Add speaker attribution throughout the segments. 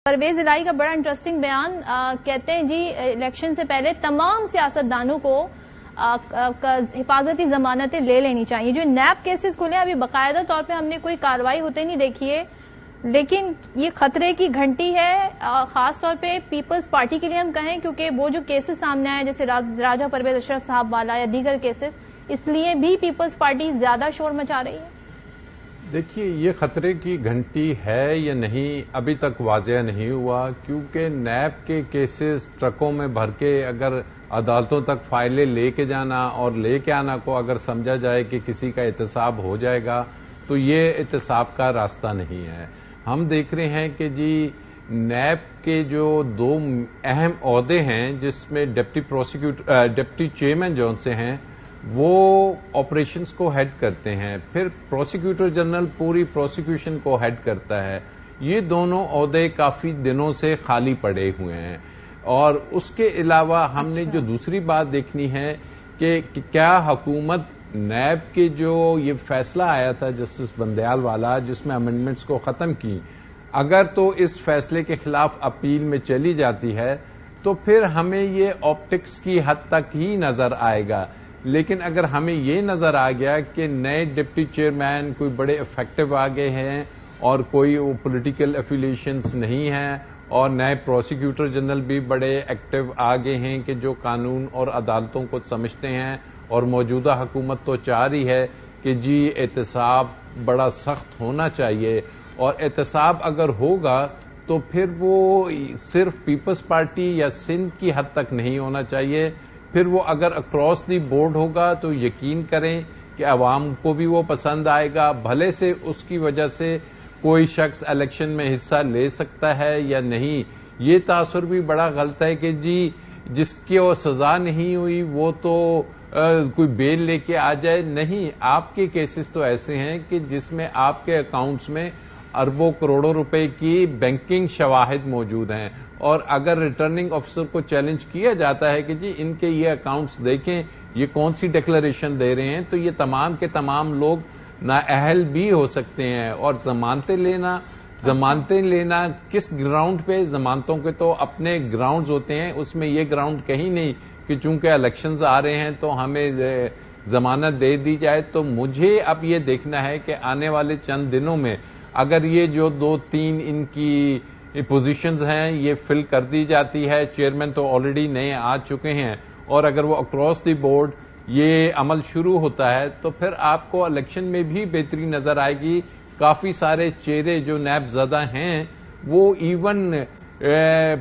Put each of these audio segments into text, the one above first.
Speaker 1: پرویز الہی کا بڑا انٹرسٹنگ بیان، کہتے ہیں جی الیکشن سے پہلے تمام سیاستدانوں کو حفاظتی ضمانتیں لے لینی چاہیے. جو نیب کیسز کھلے ابھی باقاعدہ طور پہ ہم نے کوئی کارروائی ہوتے نہیں دیکھی ہے، لیکن یہ خطرے کی گھنٹی ہے، خاص طور پہ پیپلز پارٹی کے لیے ہم کہیں، کیونکہ وہ جو کیسز سامنے آئے جیسے راجہ پرویز اشرف صاحب والا یا دیگر کیسز، اس لیے بھی پیپلز پارٹی زیادہ شور مچا رہی ہے.
Speaker 2: دیکھیے یہ خطرے کی گھنٹی ہے یا نہیں ابھی تک واضح نہیں ہوا، کیونکہ نیب کے کیسز ٹرکوں میں بھر کے اگر عدالتوں تک فائلیں لے کے جانا اور لے کے آنا کو اگر سمجھا جائے کہ کسی کا احتساب ہو جائے گا تو یہ احتساب کا راستہ نہیں ہے. ہم دیکھ رہے ہیں کہ جی نیب کے جو دو اہم عہدے ہیں جس میں ڈپٹی چیئرمین جون سے ہیں وہ آپریشنز کو ہیڈ کرتے ہیں، پھر پروسیکیوٹر جنرل پوری پروسیکیوشن کو ہیڈ کرتا ہے. یہ دونوں عہدے کافی دنوں سے خالی پڑے ہوئے ہیں. اور اس کے علاوہ ہم نے جو دوسری بات دیکھنی ہے کہ کیا حکومت نیب کے جو یہ فیصلہ آیا تھا جسٹس بندیال والا جس میں امینڈمنٹس کو ختم کی، اگر تو اس فیصلے کے خلاف اپیل میں چلی جاتی ہے تو پھر ہمیں یہ آپٹکس کی حد تک ہی نظر آئے گا. لیکن اگر ہمیں یہ نظر آ گیا کہ نئے ڈپٹی چیئرمین کوئی بڑے افیکٹو آ گئے ہیں اور کوئی پولیٹیکل ایفیلیشنز نہیں ہیں اور نئے پروسیکیوٹر جنرل بھی بڑے ایکٹیو آ گئے ہیں کہ جو قانون اور عدالتوں کو سمجھتے ہیں، اور موجودہ حکومت تو چاہ رہی ہے کہ جی احتساب بڑا سخت ہونا چاہیے، اور احتساب اگر ہوگا تو پھر وہ صرف پیپلز پارٹی یا سندھ کی حد تک نہیں ہونا چاہیے، پھر وہ اگر اکراس دی بورڈ ہوگا تو یقین کریں کہ عوام کو بھی وہ پسند آئے گا، بھلے سے اس کی وجہ سے کوئی شخص الیکشن میں حصہ لے سکتا ہے یا نہیں. یہ تاثر بھی بڑا غلط ہے کہ جی جس کی سزا نہیں ہوئی وہ تو کوئی بیل لے کے آ جائے. نہیں، آپ کے کیسز تو ایسے ہیں کہ جس میں آپ کے اکاؤنٹس میں اربوں کروڑوں روپے کی بینکنگ شواہد موجود ہیں، اور اگر ریٹرننگ آفیسر کو چیلنج کیا جاتا ہے کہ جی ان کے یہ اکاؤنٹس دیکھیں یہ کون سی ڈکلریشن دے رہے ہیں، تو یہ تمام کے تمام لوگ نااہل بھی ہو سکتے ہیں. اور ضمانتیں لینا کس گراؤنڈ پہ؟ ضمانتوں کے تو اپنے گراؤنڈز ہوتے ہیں، اس میں یہ گراؤنڈ کہیں نہیں کہ چونکہ الیکشنز آ رہے ہیں تو ہمیں ضمانت دے دی جائے. تو مجھے اب یہ دیکھنا ہے کہ آنے والے چند دنوں میں اگر یہ جو 2-3 ان کی پوزیشنز ہیں یہ فل کر دی جاتی ہے، چیئرمین تو آلریڈی نئے آ چکے ہیں، اور اگر وہ اکراس دی بورڈ یہ عمل شروع ہوتا ہے تو پھر آپ کو الیکشن میں بھی بہتری نظر آئے گی. کافی سارے چہرے جو نیب زدہ ہیں وہ ایون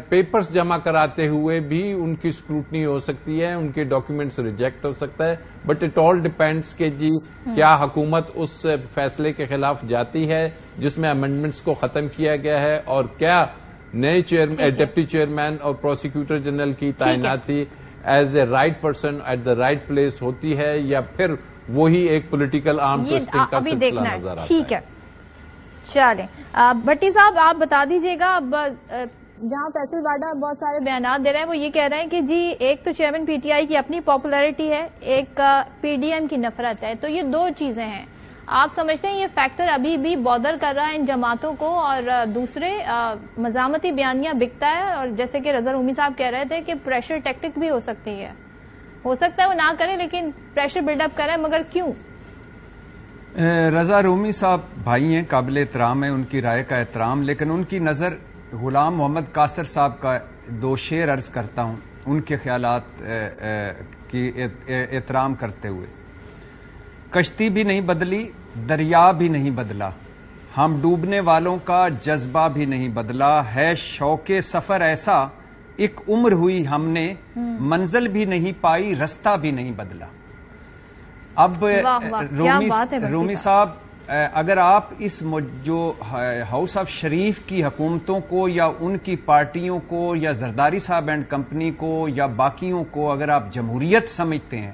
Speaker 2: پیپرز جمع کراتے ہوئے بھی ان کی اسکروٹنی ہو سکتی ہے، ان کے ڈاکیومنٹس ریجیکٹ ہو سکتا ہے. بٹ اٹ آل ڈیپینڈس کہ جی کیا حکومت اس فیصلے کے خلاف جاتی ہے جس میں امینڈمنٹس کو ختم کیا گیا ہے، اور کیا نئے ڈپٹی چیئرمین اور پروسیکیوٹر جنرل کی تعیناتی as a right person at the right place ہوتی ہے، یا پھر وہی ایک پولیٹیکل آرم ٹوئسٹنگ کا سلسلہ نظر آتا ہے.
Speaker 1: ٹھیک ہے، چلیں بھٹی صاحب آپ بتا دیجیے گا. اب جہاں فیصل واڈا بہت سارے بیانات دے رہے ہیں، وہ یہ کہہ رہے ہیں کہ جی ایک تو چیئرمین پی ٹی آئی کی اپنی پاپولیرٹی ہے، ایک پی ڈی ایم کی نفرت ہے، تو یہ دو چیزیں ہیں. آپ سمجھتے ہیں یہ فیکٹر ابھی بھی بودر کر رہا ہے ان جماعتوں کو، اور دوسرے مزاحمتی بیانیاں بکتا ہے، اور جیسے کہ رضا رومی صاحب کہہ رہے تھے کہ پریشر ٹیکٹک بھی ہو سکتی ہے، ہو سکتا ہے وہ نہ کریں لیکن پریشر بلڈ اپ کریں، مگر کیوں؟
Speaker 3: رضا رومی صاحب بھائی ہیں، قابل احترام ہے، ان کی رائے کا احترام، لیکن ان کی نظر غلام محمد قاصر صاحب کا 2 شعر عرض کرتا ہوں ان کے خیالات کی احترام کرتے ہوئے. کشتی بھی نہیں بدلی، دریا بھی نہیں بدلا، ہم ڈوبنے والوں کا جذبہ بھی نہیں بدلا، ہے شوق سفر ایسا ایک عمر ہوئی ہم نے، منزل بھی نہیں پائی رستہ بھی نہیں بدلا. اب رومی صاحب اگر آپ اس جو ہاؤس آف شریف کی حکومتوں کو یا ان کی پارٹیوں کو یا زرداری صاحب اینڈ کمپنی کو یا باقیوں کو اگر آپ جمہوریت سمجھتے ہیں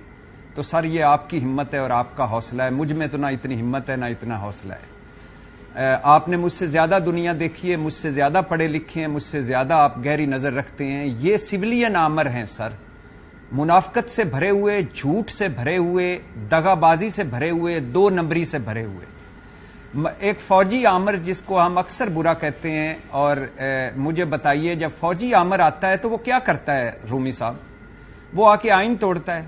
Speaker 3: تو سر یہ آپ کی ہمت ہے اور آپ کا حوصلہ ہے. مجھ میں تو نہ اتنی ہمت ہے نہ اتنا حوصلہ ہے. آپ نے مجھ سے زیادہ دنیا دیکھی ہے، مجھ سے زیادہ پڑھے لکھے ہیں، مجھ سے زیادہ آپ گہری نظر رکھتے ہیں. یہ سویلین آمر ہیں سر، منافقت سے بھرے ہوئے، جھوٹ سے بھرے ہوئے، دغا بازی سے بھرے ہوئے، 2 نمبری سے بھرے ہوئے. ایک فوجی آمر جس کو ہم اکثر برا کہتے ہیں، اور مجھے بتائیے جب فوجی آمر آتا ہے تو وہ کیا کرتا ہے رومی صاحب؟ وہ آ کے آئین توڑتا ہے،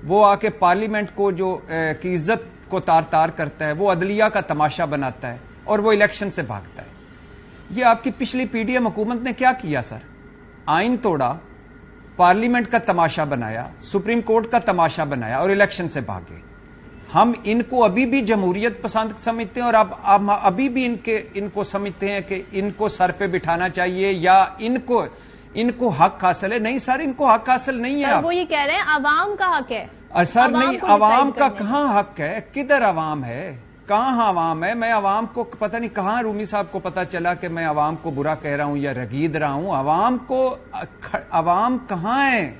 Speaker 3: وہ آ کے پارلیمنٹ کو جو کی عزت کو تار تار کرتا ہے، وہ عدلیہ کا تماشا بناتا ہے اور وہ الیکشن سے بھاگتا ہے۔ یہ آپ کی پچھلی پی ڈی ایم حکومت نے کیا کیا سر؟ آئین توڑا، پارلیمنٹ کا تماشا بنایا، سپریم کورٹ کا تماشا بنایا اور الیکشن سے بھاگے۔ ہم ان کو ابھی بھی جمہوریت پسند سمجھتے ہیں، اور اب ابھی بھی ان کو سمجھتے ہیں کہ ان کو سر پہ بٹھانا چاہیے یا ان کو حق حاصل ہے۔ نہیں سر، ان کو حق حاصل نہیں ہے۔
Speaker 1: وہ یہ کہہ رہے ہیں عوام کا حق ہے۔
Speaker 3: سر نہیں، عوام کا کہاں حق ہے؟ کدھر عوام ہے؟ کہاں عوام ہے؟ میں عوام کو پتہ نہیں کہاں رومی صاحب کو پتہ چلا کہ میں عوام کو برا کہہ رہا ہوں یا رگید رہا ہوں۔ عوام کہاں ہے؟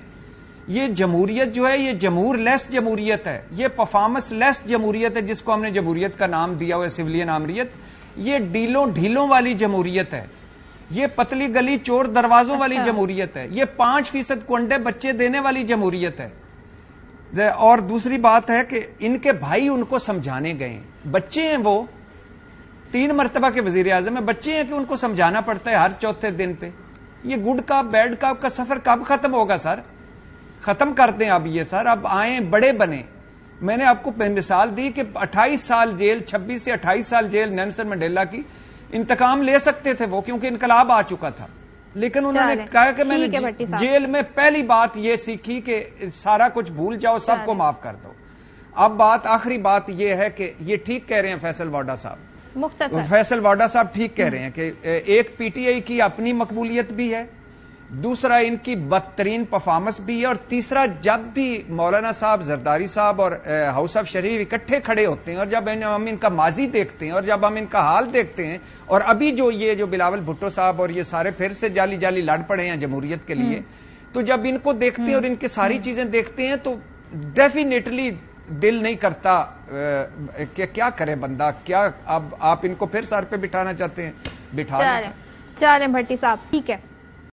Speaker 3: یہ جمہوریت جو ہے یہ جمہور لیس جمہوریت ہے، یہ پرفارمنس لیس جمہوریت ہے، جس کو ہم نے جمہوریت کا نام دیا ہوا ہے سویلین آمریت۔ یہ ڈھیلوں والی جمہوریت ہے، یہ پتلی گلی چور دروازوں والی جمہوریت ہے، یہ 5% کو انڈے بچے دینے والی جمہوریت ہے۔ اور دوسری بات ہے کہ ان کے بھائی ان کو سمجھانے گئے ہیں، بچے ہیں، وہ 3 مرتبہ کے وزیر اعظم ہیں، بچے ہیں کہ ان کو سمجھانا پڑتا ہے ہر چوتھے دن پہ۔ یہ گڈ کاپ بیڈ کاپ کا سفر کب ختم ہوگا سر؟ ختم کر دیں اب یہ سر، اب آئیں بڑے بنے۔ میں نے آپ کو مثال دی کہ 28 سال جیل، 26 سے 28 سال جیل نیلسن منڈیلا کی، انتقام لے سکتے تھے وہ، کیونکہ انقلاب آ چکا تھا، لیکن انہوں نے کہا کہ میں نے جیل میں پہلی بات یہ سیکھی کہ سارا کچھ بھول جاؤ، سب کو معاف کر دو۔ اب آخری بات یہ ہے کہ یہ ٹھیک کہہ رہے ہیں فیصل واڈا صاحب،
Speaker 1: مختصر
Speaker 3: فیصل واڈا صاحب ٹھیک کہہ رہے ہیں کہ ایک پی ٹی آئی کی اپنی مقبولیت بھی ہے، دوسرا ان کی بدترین پرفارمنس بھی ہے، اور تیسرا جب بھی مولانا صاحب، زرداری صاحب اور ہاؤس آف شریف اکٹھے کھڑے ہوتے ہیں اور جب ہم ان کا ماضی دیکھتے ہیں اور جب ہم ان کا حال دیکھتے ہیں، اور ابھی جو بلاول بھٹو صاحب اور یہ سارے پھر سے جعلی لڑ پڑے ہیں جمہوریت کے لیے، تو جب ان کو دیکھتے ہیں اور ان کی ساری چیزیں دیکھتے ہیں تو ڈیفینیٹلی دل نہیں کرتا کہ کیا کرے بندہ، کیا اب آپ ان کو پھر سر پہ بٹھانا چاہتے ہیں، بٹھا
Speaker 1: چلیں بھٹی صاحب ٹھیک ہے۔